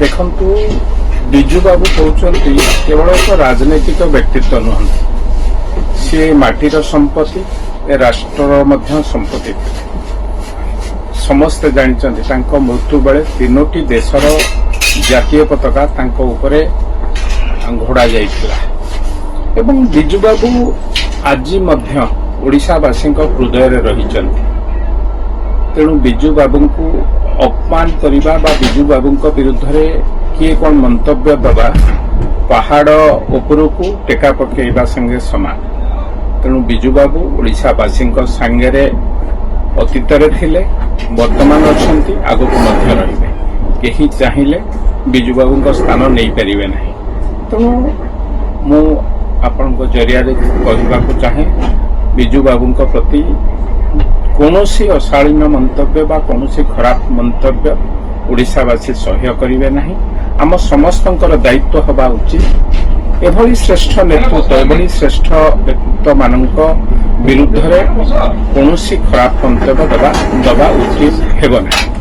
ଦେଖନ୍ତୁ ବିଜୁ ବାବୁ କହୁଛନ୍ତି କେବଳ ଏକ ରାଜନୈତିକ ବ୍ୟକ୍ତିତ୍ୱ ନୁହନ୍ତି, ସେ ମାଟିର ସମ୍ପତ୍ତି, ଏ ରାଷ୍ଟ୍ରର ମଧ୍ୟ ସମ୍ପତ୍ତି। ସମସ୍ତେ ଜାଣିଛନ୍ତି ତାଙ୍କ ମୃତ୍ୟୁ ବେଳେ 3ଟି ଦେଶର ଜାତୀୟ ପତାକା ତାଙ୍କ ଉପରେ ଘୋଡ଼ା ଯାଇଥିଲା ଏବଂ ବିଜୁ ବାବୁ ଆଜି ମଧ୍ୟ ଓଡ଼ିଶାବାସୀଙ୍କ ହୃଦୟରେ ରହିଛନ୍ତି। ତେଣୁ ବିଜୁ ବାବୁଙ୍କୁ ଅପମାନ କରିବା ବା ବିଜୁ ବାବୁଙ୍କ ବିରୁଦ୍ଧରେ କିଏ କ'ଣ ମନ୍ତବ୍ୟ ଦେବା ପାହାଡ଼ ଉପରକୁ ଟେକା ପକାଇବା ସଙ୍ଗେ ସମାନ। ତେଣୁ ବିଜୁ ବାବୁ ଓଡ଼ିଶାବାସୀଙ୍କ ସାଙ୍ଗରେ ଅତୀତରେ ଥିଲେ, ବର୍ତ୍ତମାନ ଅଛନ୍ତି, ଆଗକୁ ମଧ୍ୟ ରହିବେ। କେହି ଚାହିଁଲେ ବିଜୁ ବାବୁଙ୍କ ସ୍ଥାନ ନେଇପାରିବେ ନାହିଁ। ତେଣୁ ମୁଁ ଆପଣଙ୍କ ଜରିଆରେ କହିବାକୁ ଚାହେଁ, ବିଜୁ ବାବୁଙ୍କ ପ୍ରତି କୌଣସି ଅଶାଳୀନ ମନ୍ତବ୍ୟ ବା କୌଣସି ଖରାପ ମନ୍ତବ୍ୟ ଓଡ଼ିଶାବାସୀ ସହ୍ୟ କରିବେ ନାହିଁ। ଆମ ସମସ୍ତଙ୍କର ଦାୟିତ୍ୱ ହେବା ଉଚିତ ଏଭଳି ଶ୍ରେଷ୍ଠ ନେତୃତ୍ୱ, ଏଭଳି ଶ୍ରେଷ୍ଠ ବ୍ୟକ୍ତିତ୍ୱମାନଙ୍କ ବିରୁଦ୍ଧରେ କୌଣସି ଖରାପ ମନ୍ତବ୍ୟ ଦେବା ଉଚିତ ହେବ ନାହିଁ।